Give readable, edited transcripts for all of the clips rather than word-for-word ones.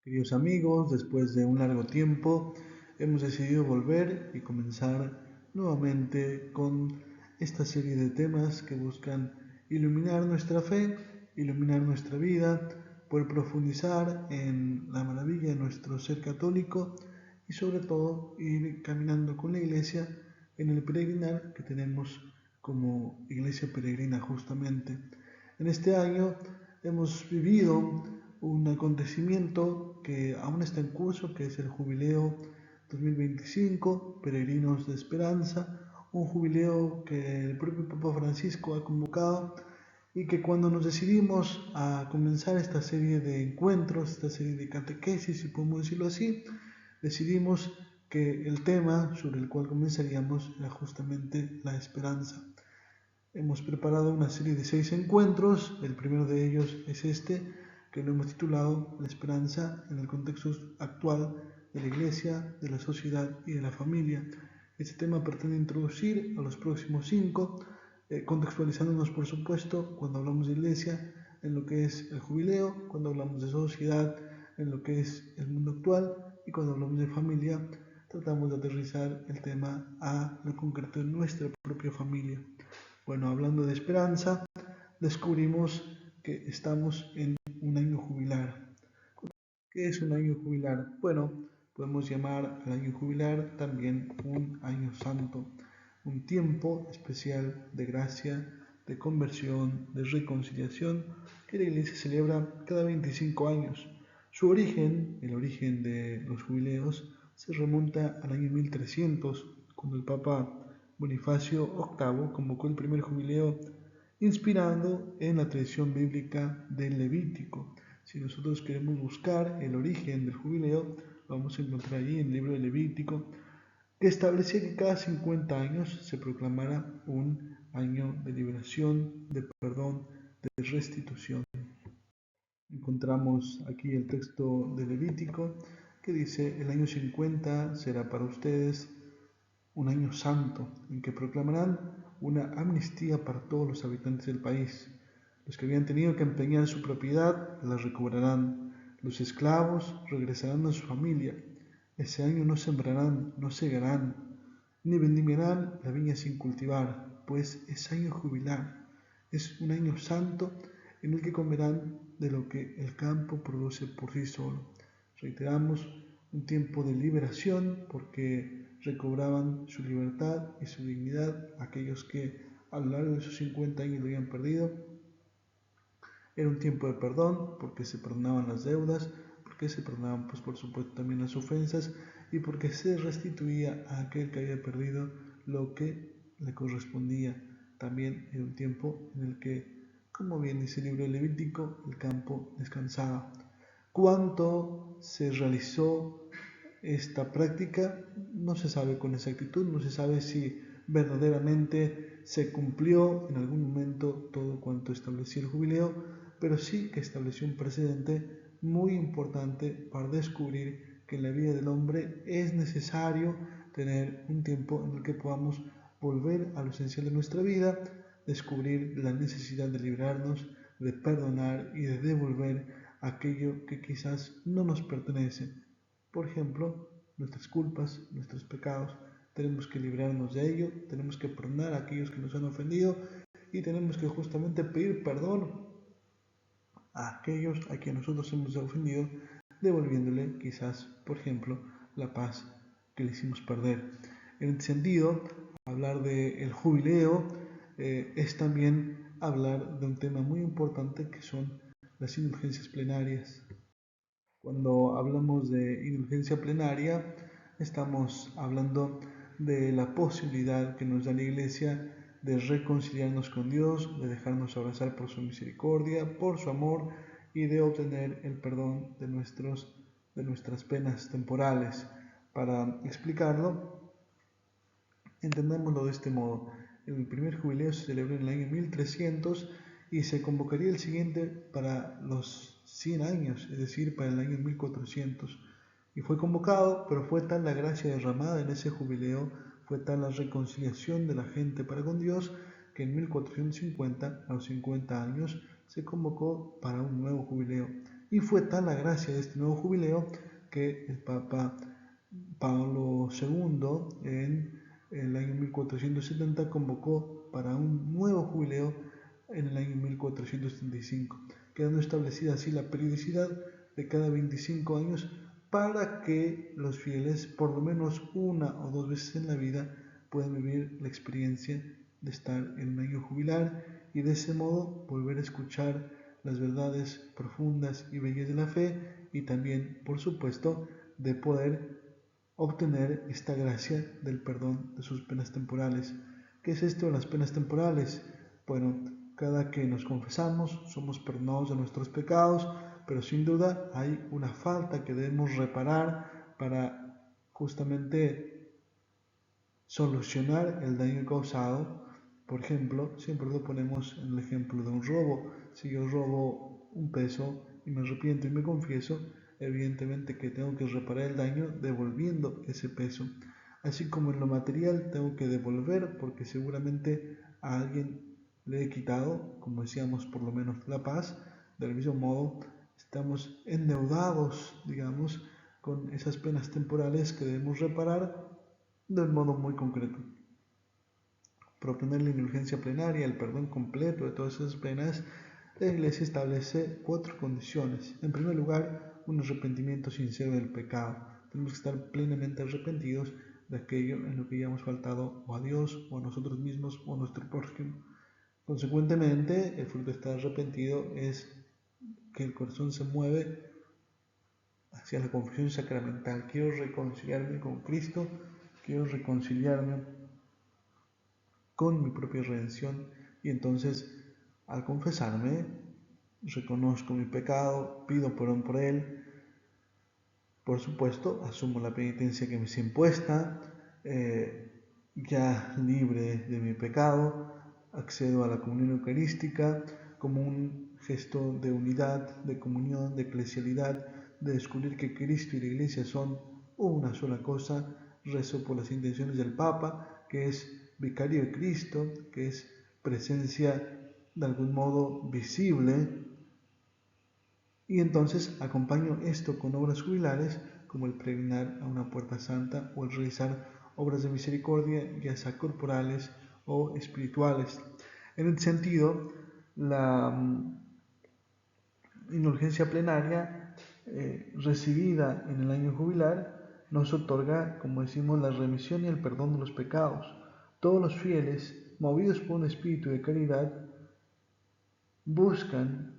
Queridos amigos, después de un largo tiempo hemos decidido volver y comenzar nuevamente con esta serie de temas que buscan iluminar nuestra fe, iluminar nuestra vida, poder profundizar en la maravilla de nuestro ser católico y sobre todo ir caminando con la Iglesia en el peregrinar que tenemos como Iglesia peregrina justamente. En este año hemos vivido un acontecimiento que aún está en curso, que es el Jubileo 2025, Peregrinos de Esperanza, un jubileo que el propio Papa Francisco ha convocado y que cuando nos decidimos a comenzar esta serie de encuentros, esta serie de catequesis, si podemos decirlo así, decidimos que el tema sobre el cual comenzaríamos era justamente la esperanza. Hemos preparado una serie de 6 encuentros, el primero de ellos es este, que lo hemos titulado La esperanza en el contexto actual de la Iglesia, de la sociedad y de la familia. Este tema pretende introducir a los próximos 5, contextualizándonos por supuesto cuando hablamos de Iglesia en lo que es el jubileo, cuando hablamos de sociedad en lo que es el mundo actual y cuando hablamos de familia tratamos de aterrizar el tema a lo concreto de nuestra propia familia. Bueno, hablando de esperanza, descubrimos que estamos en un año jubilar. ¿Qué es un año jubilar? Bueno, podemos llamar al año jubilar también un año santo, un tiempo especial de gracia, de conversión, de reconciliación que la Iglesia celebra cada 25 años. Su origen, el origen de los jubileos, se remonta al año 1300, cuando el Papa Bonifacio VIII convocó el primer jubileo inspirando en la tradición bíblica del Levítico. Si nosotros queremos buscar el origen del jubileo, lo vamos a encontrar allí en el libro de Levítico, que establecía que cada 50 años se proclamara un año de liberación, de perdón, de restitución. Encontramos aquí el texto de Levítico que dice: el año 50 será para ustedes un año santo, en que proclamarán una amnistía para todos los habitantes del país. Los que habían tenido que empeñar su propiedad la recobrarán. Los esclavos regresarán a su familia. Ese año no sembrarán, no segarán, ni vendimiarán la viña sin cultivar, pues es año jubilar. Es un año santo en el que comerán de lo que el campo produce por sí solo. Reiteramos, un tiempo de liberación porque recobraban su libertad y su dignidad aquellos que a lo largo de sus 50 años lo habían perdido. Era un tiempo de perdón porque se perdonaban las deudas, porque se perdonaban pues por supuesto también las ofensas y porque se restituía a aquel que había perdido lo que le correspondía. También era un tiempo en el que, como bien dice el libro de Levítico, el campo descansaba. ¿Cuánto se realizó esta práctica? No se sabe con exactitud, no se sabe si verdaderamente se cumplió en algún momento todo cuanto establecía el jubileo, pero sí que estableció un precedente muy importante para descubrir que en la vida del hombre es necesario tener un tiempo en el que podamos volver a lo esencial de nuestra vida, descubrir la necesidad de librarnos, de perdonar y de devolver aquello que quizás no nos pertenece. Por ejemplo, nuestras culpas, nuestros pecados, tenemos que librarnos de ello, tenemos que perdonar a aquellos que nos han ofendido y tenemos que justamente pedir perdón a aquellos a quienes nosotros hemos ofendido, devolviéndole quizás, por ejemplo, la paz que le hicimos perder. En este sentido, hablar del jubileo es también hablar de un tema muy importante que son las indulgencias plenarias. Cuando hablamos de indulgencia plenaria, estamos hablando de la posibilidad que nos da la Iglesia de reconciliarnos con Dios, de dejarnos abrazar por su misericordia, por su amor y de obtener el perdón de nuestras penas temporales. Para explicarlo, entendámoslo de este modo. El primer jubileo se celebró en el año 1300 y se convocaría el siguiente para los 100 años, es decir, para el año 1400. Y fue convocado, pero fue tal la gracia derramada en ese jubileo, fue tal la reconciliación de la gente para con Dios, que en 1450, a los 50 años, se convocó para un nuevo jubileo. Y fue tal la gracia de este nuevo jubileo que el Papa Pablo II en el año 1470 convocó para un nuevo jubileo en el año 1475, quedando establecida así la periodicidad de cada 25 años para que los fieles por lo menos una o dos veces en la vida puedan vivir la experiencia de estar en un año jubilar y de ese modo volver a escuchar las verdades profundas y bellas de la fe y también, por supuesto, de poder obtener esta gracia del perdón de sus penas temporales. ¿Qué es esto de las penas temporales? Bueno, cada que nos confesamos somos perdonados de nuestros pecados, pero sin duda hay una falta que debemos reparar para justamente solucionar el daño causado. Por ejemplo, siempre lo ponemos en el ejemplo de un robo. Si yo robo un peso y me arrepiento y me confieso, evidentemente que tengo que reparar el daño devolviendo ese peso. Así como en lo material tengo que devolver porque seguramente a alguien le he quitado, como decíamos, por lo menos la paz. Del mismo modo, estamos endeudados, digamos, con esas penas temporales que debemos reparar de un modo muy concreto. Proponer la indulgencia plenaria, el perdón completo de todas esas penas, la Iglesia establece 4 condiciones. En primer lugar, un arrepentimiento sincero del pecado. Tenemos que estar plenamente arrepentidos de aquello en lo que hayamos faltado o a Dios, o a nosotros mismos, o a nuestro prójimo. Consecuentemente, el fruto de estar arrepentido es que el corazón se mueve hacia la confesión sacramental. Quiero reconciliarme con Cristo, quiero reconciliarme con mi propia redención, y entonces al confesarme reconozco mi pecado, pido perdón por él, por supuesto asumo la penitencia que me es impuesta, ya libre de mi pecado, accedo a la comunión eucarística como un gesto de unidad, de comunión, de eclesialidad, de descubrir que Cristo y la Iglesia son una sola cosa. Rezo por las intenciones del Papa, que es vicario de Cristo, que es presencia de algún modo visible, y entonces acompaño esto con obras jubilares como el peregrinar a una puerta santa o el realizar obras de misericordia, ya sea corporales o espirituales. En este sentido, la indulgencia plenaria recibida en el año jubilar nos otorga, como decimos, la remisión y el perdón de los pecados. Todos los fieles, movidos por un espíritu de caridad, buscan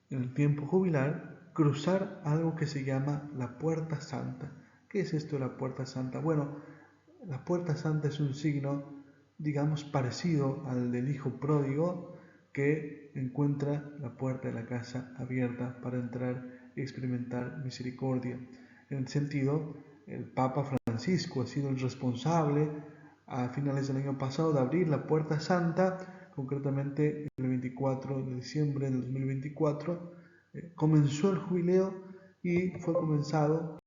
en el tiempo jubilar cruzar algo que se llama la Puerta Santa. ¿Qué es esto de la Puerta Santa? Bueno, la Puerta Santa es un signo, digamos, parecido al del hijo pródigo que encuentra la puerta de la casa abierta para entrar y experimentar misericordia. En el sentido, el Papa Francisco ha sido el responsable a finales del año pasado de abrir la Puerta Santa, concretamente el 24 de diciembre del 2024, comenzó el jubileo y fue comenzado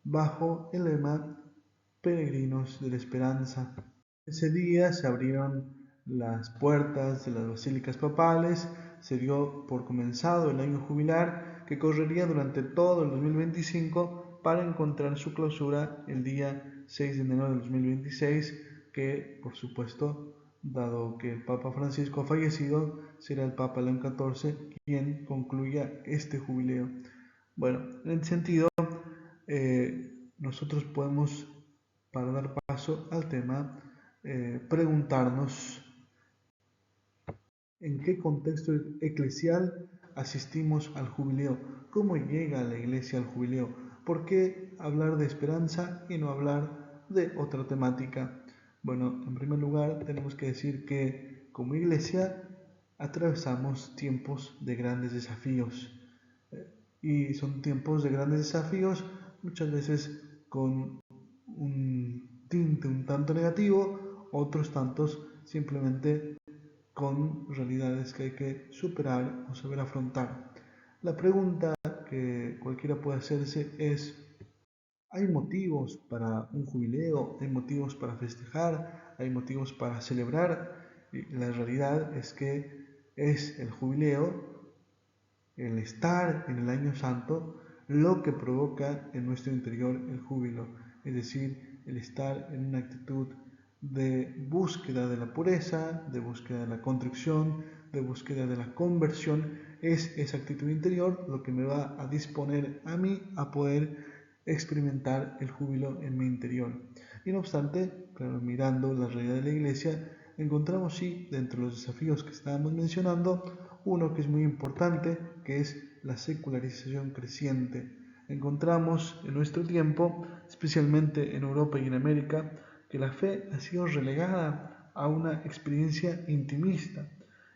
bajo el lema Peregrinos de la Esperanza. Ese día se abrieron las puertas de las basílicas papales, se dio por comenzado el año jubilar que correría durante todo el 2025 para encontrar su clausura el día 6 de enero del 2026, que por supuesto, dado que el Papa Francisco ha fallecido, será el Papa León XIV quien concluya este jubileo. Bueno, en ese sentido, nosotros podemos, para dar paso al tema, preguntarnos en qué contexto eclesial asistimos al jubileo, cómo llega la iglesia al jubileo, por qué hablar de esperanza y no hablar de otra temática. Bueno, en primer lugar tenemos que decir que como iglesia atravesamos tiempos de grandes desafíos, y son tiempos de grandes desafíos muchas veces con un tinte un tanto negativo, otros tantos simplemente con realidades que hay que superar o saber afrontar. La pregunta que cualquiera puede hacerse es: ¿hay motivos para un jubileo? ¿Hay motivos para festejar? ¿Hay motivos para celebrar? Y la realidad es que es el jubileo el estar en el año santo lo que provoca en nuestro interior el júbilo, es decir, el estar en una actitud de búsqueda de la pureza, de búsqueda de la contrición, de búsqueda de la conversión. Es esa actitud interior lo que me va a disponer a mí a poder experimentar el júbilo en mi interior. Y no obstante, claro, mirando la realidad de la iglesia, encontramos sí, dentro de los desafíos que estábamos mencionando, uno que es muy importante, que es la secularización creciente. Encontramos en nuestro tiempo, especialmente en Europa y en América, que la fe ha sido relegada a una experiencia intimista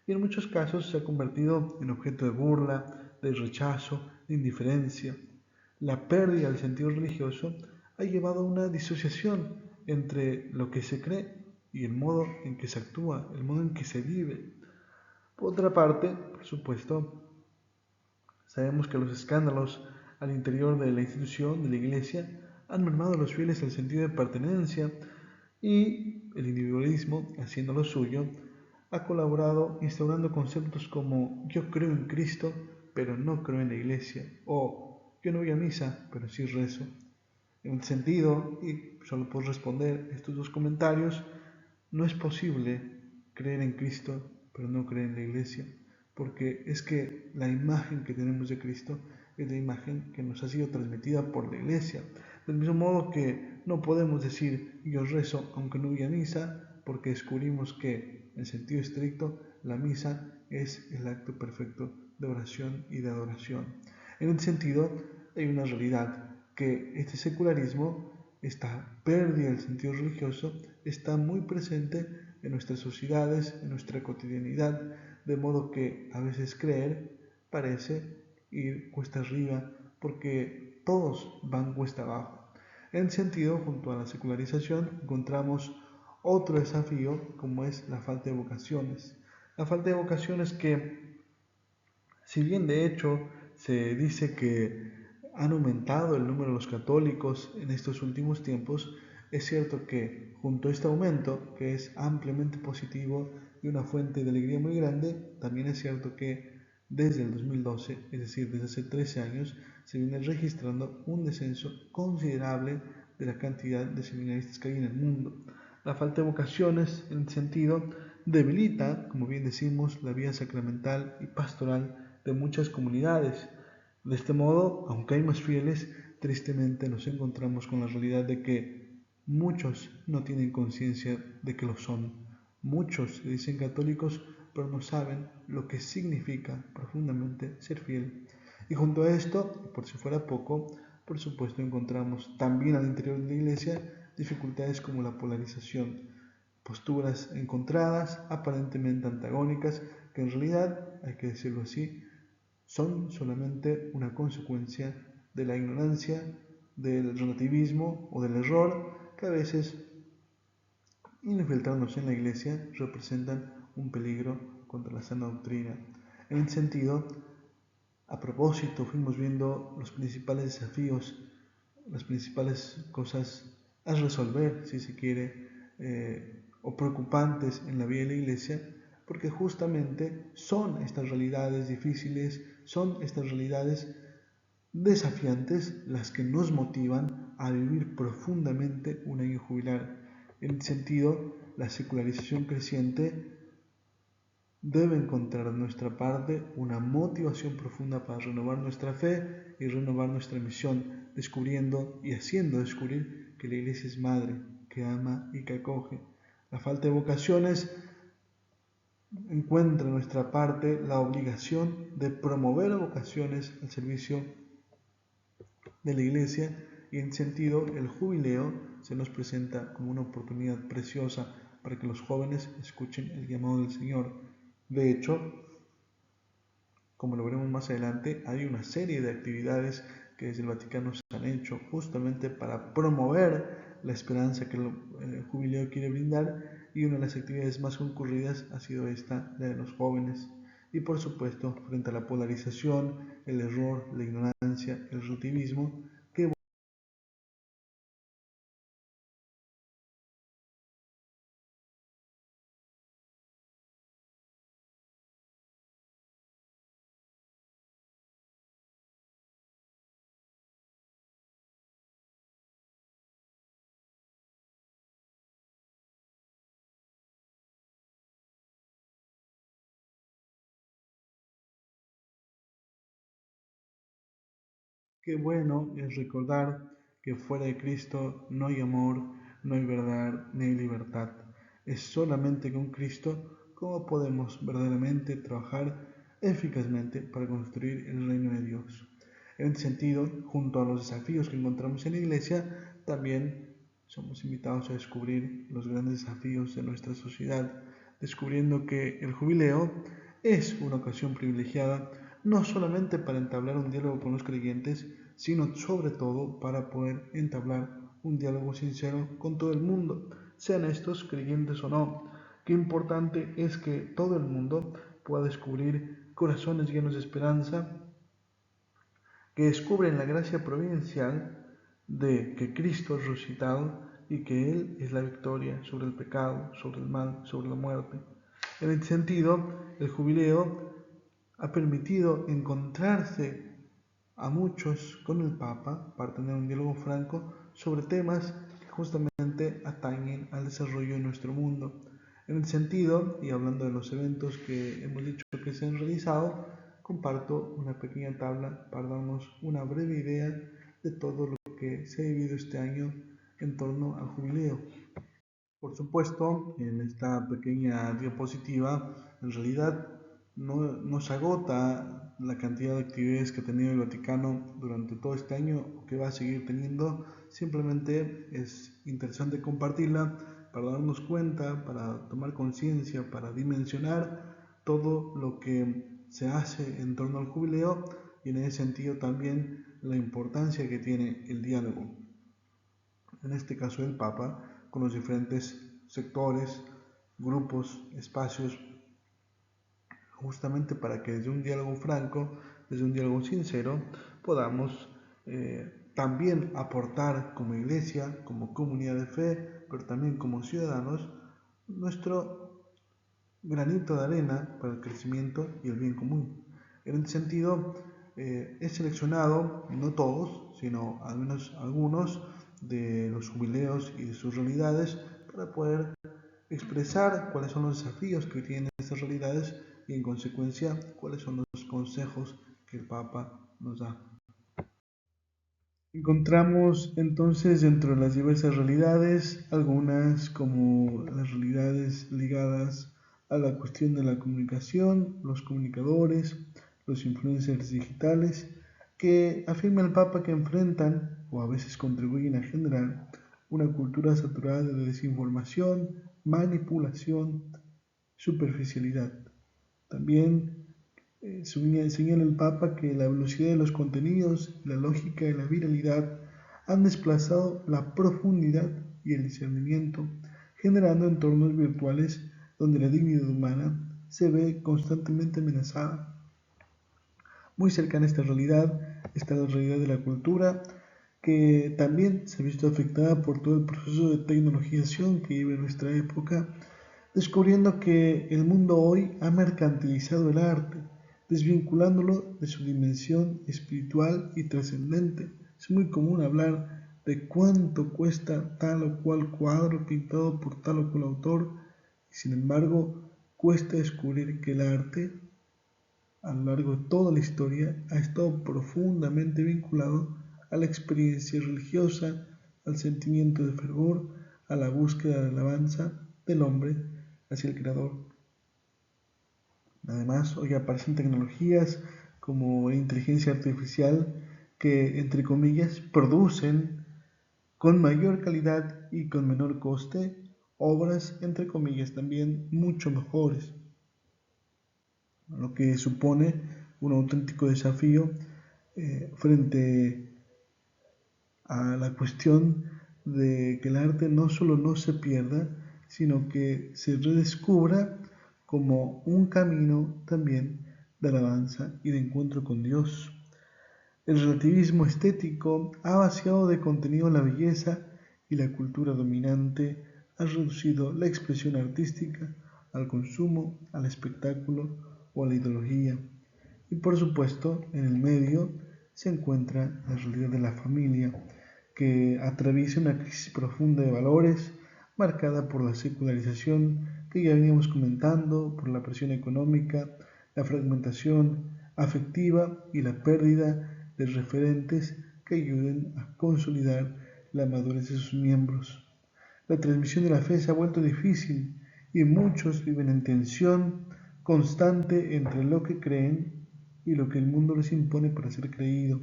y en muchos casos se ha convertido en objeto de burla, de rechazo, de indiferencia. La pérdida del sentido religioso ha llevado a una disociación entre lo que se cree y el modo en que se actúa, el modo en que se vive. Por otra parte, por supuesto, sabemos que los escándalos al interior de la institución, de la iglesia, han mermado a los fieles el sentido de pertenencia y el individualismo, haciendo lo suyo, ha colaborado instaurando conceptos como yo creo en Cristo, pero no creo en la iglesia, o yo no voy a misa, pero sí rezo. En el sentido, y solo puedo responder estos dos comentarios, no es posible creer en Cristo, pero no creer en la iglesia, porque es que la imagen que tenemos de Cristo es la imagen que nos ha sido transmitida por la iglesia. Del mismo modo que no podemos decir yo rezo aunque no voy a misa, porque descubrimos que en sentido estricto la misa es el acto perfecto de oración y de adoración. En ese sentido hay una realidad, que este secularismo, esta pérdida del sentido religioso, está muy presente en nuestras sociedades, en nuestra cotidianidad, de modo que a veces creer parece ir cuesta arriba, porque todos van cuesta abajo. En ese sentido, junto a la secularización, encontramos otro desafío, como es la falta de vocaciones. La falta de vocaciones que, si bien de hecho se dice que han aumentado el número de los católicos en estos últimos tiempos, es cierto que junto a este aumento, que es ampliamente positivo y una fuente de alegría muy grande, también es cierto que desde el 2012, es decir, desde hace 13 años, se viene registrando un descenso considerable de la cantidad de seminaristas que hay en el mundo. La falta de vocaciones, en el sentido, debilita, como bien decimos, la vida sacramental y pastoral de muchas comunidades. De este modo, aunque hay más fieles, tristemente nos encontramos con la realidad de que muchos no tienen conciencia de que lo son. Muchos se dicen católicos, pero no saben lo que significa profundamente ser fiel. Y junto a esto, por si fuera poco, por supuesto encontramos también al interior de la iglesia dificultades como la polarización, posturas encontradas, aparentemente antagónicas, que en realidad, hay que decirlo así, son solamente una consecuencia de la ignorancia, del relativismo o del error que a veces, infiltrándose en la iglesia, representan un peligro contra la sana doctrina. En el sentido, a propósito, fuimos viendo los principales desafíos, las principales cosas a resolver, si se quiere, o preocupantes en la vida de la iglesia, porque justamente son estas realidades difíciles, son estas realidades desafiantes las que nos motivan a vivir profundamente un año jubilar. En el sentido, la secularización creciente debe encontrar de nuestra parte una motivación profunda para renovar nuestra fe y renovar nuestra misión, descubriendo y haciendo descubrir que la iglesia es madre, que ama y que acoge. La falta de vocaciones encuentra en nuestra parte la obligación de promover vocaciones al servicio de la iglesia, y en sentido el jubileo se nos presenta como una oportunidad preciosa para que los jóvenes escuchen el llamado del Señor. De hecho, como lo veremos más adelante, hay una serie de actividades que desde el Vaticano se han hecho justamente para promover la esperanza que el jubileo quiere brindar, y una de las actividades más concurridas ha sido esta, la de los jóvenes. Y por supuesto, frente a la polarización, el error, la ignorancia, el relativismo, que Qué bueno es recordar que fuera de Cristo no hay amor, no hay verdad, ni hay libertad. Es solamente con Cristo cómo podemos verdaderamente trabajar eficazmente para construir el reino de Dios. En este sentido, junto a los desafíos que encontramos en la Iglesia, también somos invitados a descubrir los grandes desafíos de nuestra sociedad, descubriendo que el jubileo es una ocasión privilegiada no solamente para entablar un diálogo con los creyentes, sino sobre todo para poder entablar un diálogo sincero con todo el mundo, sean estos creyentes o no. Qué importante es que todo el mundo pueda descubrir corazones llenos de esperanza, que descubren la gracia providencial de que Cristo es resucitado y que Él es la victoria sobre el pecado, sobre el mal, sobre la muerte. En este sentido, el jubileo ha permitido encontrarse a muchos con el Papa para tener un diálogo franco sobre temas que justamente atañen al desarrollo de nuestro mundo. En el sentido, y hablando de los eventos que hemos dicho que se han realizado, comparto una pequeña tabla para darnos una breve idea de todo lo que se ha vivido este año en torno al jubileo. Por supuesto, en esta pequeña diapositiva, en realidad no se agota la cantidad de actividades que ha tenido el Vaticano durante todo este año o que va a seguir teniendo. Simplemente es interesante compartirla para darnos cuenta, para tomar conciencia, para dimensionar todo lo que se hace en torno al jubileo y en ese sentido también la importancia que tiene el diálogo, en este caso el Papa, con los diferentes sectores, grupos, espacios, justamente para que desde un diálogo franco, desde un diálogo sincero, podamos también aportar como iglesia, como comunidad de fe, pero también como ciudadanos, nuestro granito de arena para el crecimiento y el bien común. En este sentido, he seleccionado, no todos, sino al menos algunos de los jubileos y de sus realidades para poder expresar cuáles son los desafíos que tienen estas realidades y en consecuencia cuáles son los consejos que el Papa nos da. Encontramos entonces dentro de las diversas realidades algunas como las realidades ligadas a la cuestión de la comunicación, los comunicadores, los influencers digitales, que afirma el Papa que enfrentan o a veces contribuyen a generar una cultura saturada de desinformación, manipulación, superficialidad. También señala el Papa que la velocidad de los contenidos, la lógica y la viralidad han desplazado la profundidad y el discernimiento, generando entornos virtuales donde la dignidad humana se ve constantemente amenazada. Muy cercana a esta realidad está la realidad de la cultura, que también se ha visto afectada por todo el proceso de tecnologización que vive nuestra época, descubriendo que el mundo hoy ha mercantilizado el arte, desvinculándolo de su dimensión espiritual y trascendente. Es muy común hablar de cuánto cuesta tal o cual cuadro pintado por tal o cual autor, y sin embargo cuesta descubrir que el arte, a lo largo de toda la historia, ha estado profundamente vinculado a la experiencia religiosa, al sentimiento de fervor, a la búsqueda de alabanza del hombre hacia el Creador. Además, hoy aparecen tecnologías como la inteligencia artificial que, entre comillas, producen con mayor calidad y con menor coste obras, entre comillas, también mucho mejores, lo que supone un auténtico desafío frente a la cuestión de que el arte no solo no se pierda, sino que se redescubra como un camino también de alabanza y de encuentro con Dios. El relativismo estético ha vaciado de contenido la belleza y la cultura dominante ha reducido la expresión artística al consumo, al espectáculo o a la ideología. Y por supuesto, en el medio se encuentra la realidad de la familia, que atraviesa una crisis profunda de valores, marcada por la secularización que ya veníamos comentando, por la presión económica, la fragmentación afectiva y la pérdida de referentes que ayuden a consolidar la madurez de sus miembros. La transmisión de la fe se ha vuelto difícil y muchos viven en tensión constante entre lo que creen y lo que el mundo les impone para ser creído.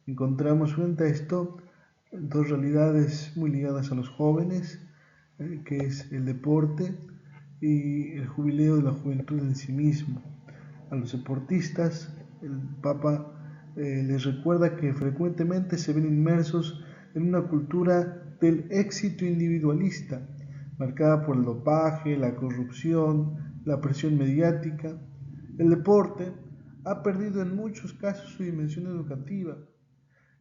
Encontramos frente a esto dos realidades muy ligadas a los jóvenes, que es el deporte y el jubileo de la juventud en sí mismo. A los deportistas, el Papa les recuerda que frecuentemente se ven inmersos en una cultura del éxito individualista, marcada por el dopaje, la corrupción, la presión mediática. El deporte ha perdido en muchos casos su dimensión educativa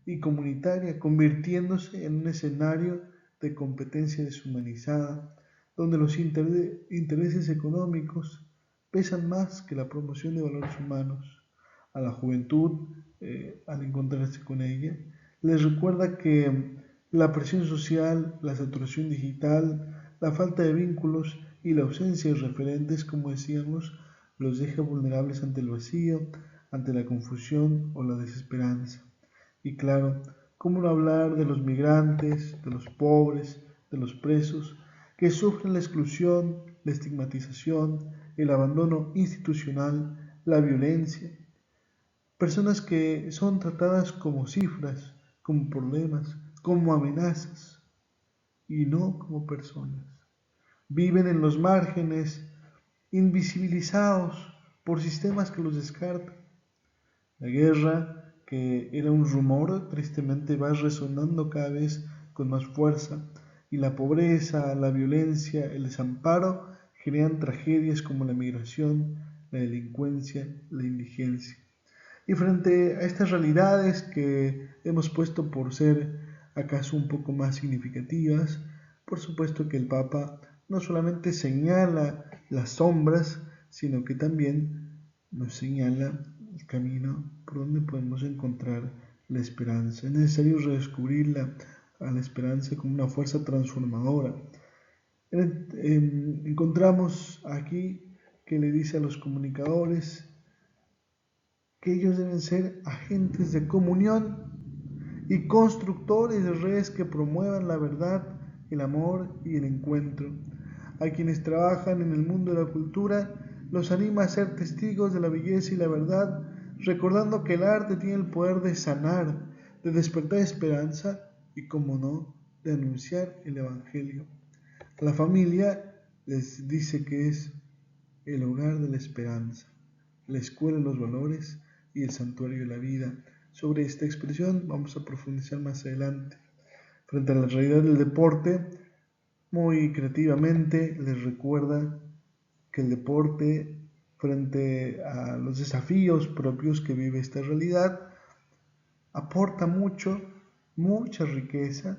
y comunitaria, convirtiéndose en un escenario de competencia deshumanizada, donde los intereses económicos pesan más que la promoción de valores humanos. A la juventud, al encontrarse con ella, les recuerda que la presión social, la saturación digital, la falta de vínculos y la ausencia de referentes, como decíamos, los deja vulnerables ante el vacío, ante la confusión o la desesperanza. Y claro, ¿cómo no hablar de los migrantes, de los pobres, de los presos, que sufren la exclusión, la estigmatización, el abandono institucional, la violencia? Personas que son tratadas como cifras, como problemas, como amenazas, y no como personas. Viven en los márgenes, invisibilizados por sistemas que los descartan. La guerra, que era un rumor, tristemente va resonando cada vez con más fuerza, y la pobreza, la violencia, el desamparo generan tragedias como la migración, la delincuencia, la indigencia. Y frente a estas realidades que hemos puesto por ser acaso un poco más significativas, por supuesto que el Papa no solamente señala las sombras, sino que también nos señala el camino por donde podemos encontrar la esperanza. Es necesario redescubrirla a la esperanza como una fuerza transformadora. Encontramos aquí que le dice a los comunicadores que ellos deben ser agentes de comunión y constructores de redes que promuevan la verdad, el amor y el encuentro. A quienes trabajan en el mundo de la cultura, los anima a ser testigos de la belleza y la verdad, recordando que el arte tiene el poder de sanar, de despertar esperanza y, como no, de anunciar el Evangelio. A la familia les dice que es el hogar de la esperanza, la escuela de los valores y el santuario de la vida. Sobre esta expresión vamos a profundizar más adelante. Frente a la realidad del deporte, muy creativamente les recuerda que el deporte, frente a los desafíos propios que vive esta realidad, aporta mucha riqueza,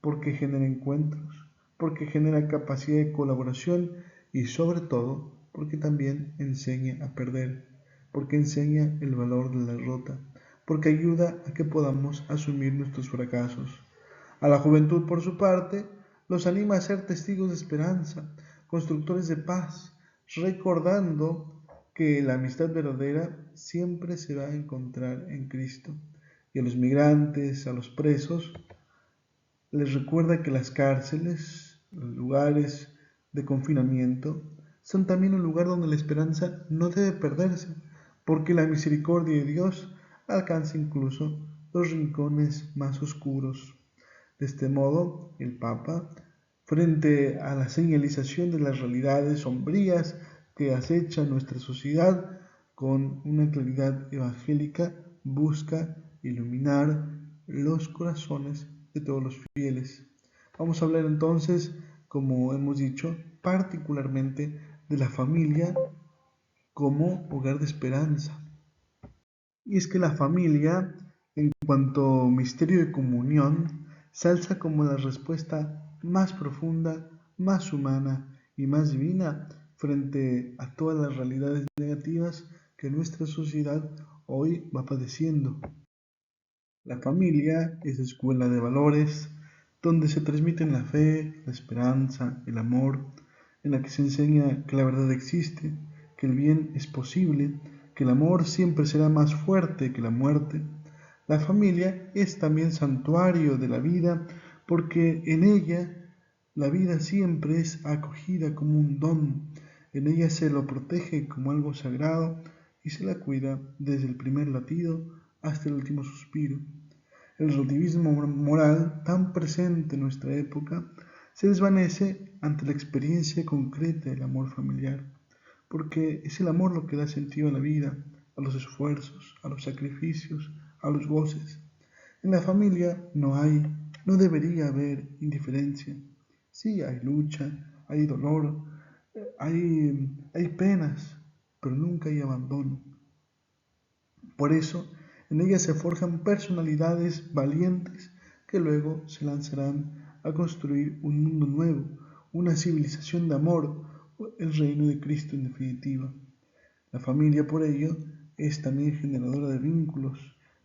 porque genera encuentros, porque genera capacidad de colaboración y sobre todo porque también enseña a perder, porque enseña el valor de la derrota, porque ayuda a que podamos asumir nuestros fracasos. A la juventud, por su parte, los anima a ser testigos de esperanza, constructores de paz, recordando que la amistad verdadera siempre se va a encontrar en Cristo. Y a los migrantes, a los presos, les recuerda que las cárceles, los lugares de confinamiento, son también un lugar donde la esperanza no debe perderse, porque la misericordia de Dios alcanza incluso los rincones más oscuros. De este modo, el Papa, frente a la señalización de las realidades sombrías que acechan nuestra sociedad, con una claridad evangélica, busca iluminar los corazones de todos los fieles. Vamos a hablar entonces, como hemos dicho, particularmente de la familia como hogar de esperanza. Y es que la familia, en cuanto misterio de comunión, se alza como la respuesta más profunda, más humana y más divina frente a todas las realidades negativas que nuestra sociedad hoy va padeciendo. La familia es escuela de valores donde se transmiten la fe, la esperanza, el amor, en la que se enseña que la verdad existe, que el bien es posible, que el amor siempre será más fuerte que la muerte. La familia es también santuario de la vida porque en ella la vida siempre es acogida como un don. En ella se lo protege como algo sagrado y se la cuida desde el primer latido hasta el último suspiro. El relativismo moral tan presente en nuestra época se desvanece ante la experiencia concreta del amor familiar, porque es el amor lo que da sentido a la vida, a los esfuerzos, a los sacrificios, a los goces. En la familia no debería haber indiferencia. Sí, hay lucha, hay dolor, hay penas, pero nunca hay abandono. Por eso, en ella se forjan personalidades valientes que luego se lanzarán a construir un mundo nuevo, una civilización de amor, el reino de Cristo en definitiva. La familia, por ello, es también generadora de vínculos,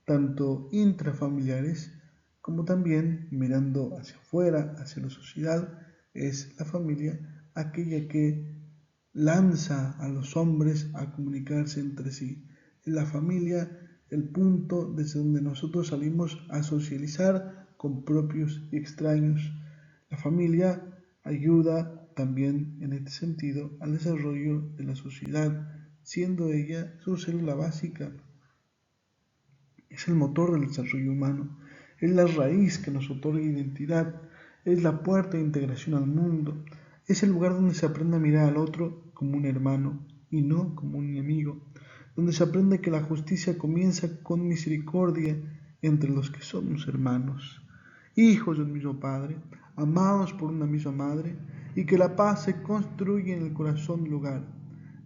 tanto intrafamiliares como también mirando hacia afuera, hacia la sociedad, es la familia aquella que lanza a los hombres a comunicarse entre sí. La familia, el punto desde donde nosotros salimos a socializar con propios y extraños. La familia ayuda también en este sentido al desarrollo de la sociedad, siendo ella su célula básica. Es el motor del desarrollo humano, es la raíz que nos otorga identidad, es la puerta de integración al mundo, es el lugar donde se aprende a mirar al otro como un hermano y no como un enemigo, donde se aprende que la justicia comienza con misericordia entre los que somos hermanos, hijos de un mismo Padre, amados por una misma Madre, y que la paz se construye en el corazón del hogar.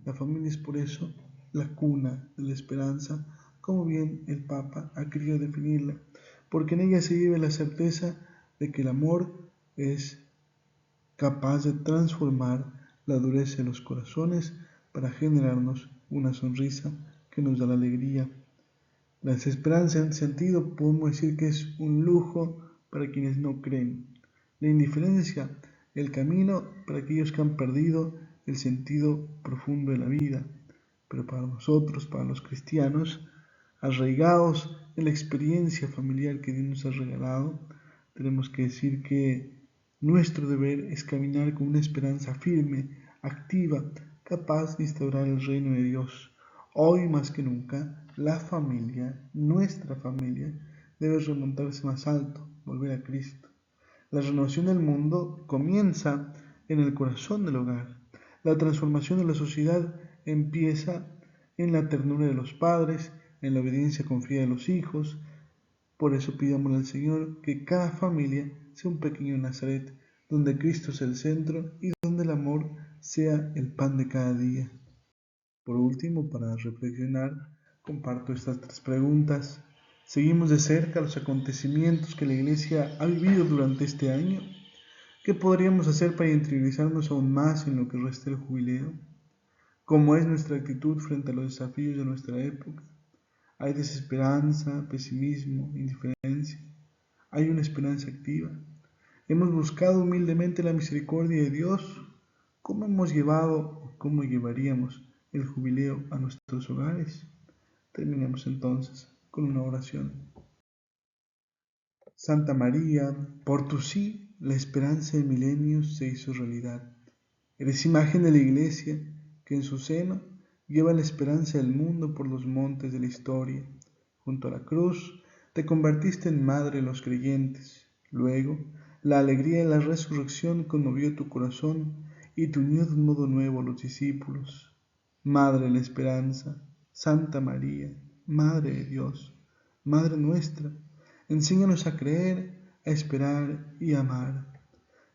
La familia es por eso la cuna de la esperanza, como bien el Papa ha querido definirla, porque en ella se vive la certeza de que el amor es capaz de transformar la dureza de los corazones para generarnos una sonrisa que nos da la alegría. La desesperanza en sentido podemos decir que es un lujo para quienes no creen. La indiferencia, el camino para aquellos que han perdido el sentido profundo de la vida. Pero para nosotros, para los cristianos, arraigados en la experiencia familiar que Dios nos ha regalado, tenemos que decir que nuestro deber es caminar con una esperanza firme, activa, capaz de instaurar el reino de Dios. Hoy más que nunca, la familia, nuestra familia, debe remontarse más alto, volver a Cristo. La renovación del mundo comienza en el corazón del hogar. La transformación de la sociedad empieza en la ternura de los padres, en la obediencia confiada de los hijos. Por eso pidámosle al Señor que cada familia sea un pequeño Nazaret, donde Cristo sea el centro y donde el amor sea el pan de cada día. Por último, para reflexionar, comparto estas 3 preguntas. ¿Seguimos de cerca los acontecimientos que la Iglesia ha vivido durante este año? ¿Qué podríamos hacer para interiorizarnos aún más en lo que resta del jubileo? ¿Cómo es nuestra actitud frente a los desafíos de nuestra época? ¿Hay desesperanza, pesimismo, indiferencia? ¿Hay una esperanza activa? ¿Hemos buscado humildemente la misericordia de Dios? ¿Cómo hemos llevado o cómo llevaríamos el jubileo a nuestros hogares? Terminemos entonces con una oración. Santa María, por tu sí, la esperanza de milenios se hizo realidad. Eres imagen de la Iglesia que en su seno lleva la esperanza del mundo por los montes de la historia. Junto a la cruz te convertiste en madre de los creyentes. Luego, la alegría de la resurrección conmovió tu corazón y te unió de un modo nuevo a los discípulos. Madre de la esperanza, Santa María, Madre de Dios, Madre nuestra, enséñanos a creer, a esperar y a amar.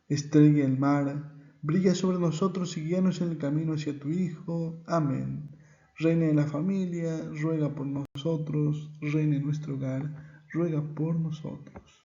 Estrella del mar, brilla sobre nosotros y guíanos en el camino hacia tu Hijo. Amén. Reina de la familia, ruega por nosotros. Reina en nuestro hogar, ruega por nosotros.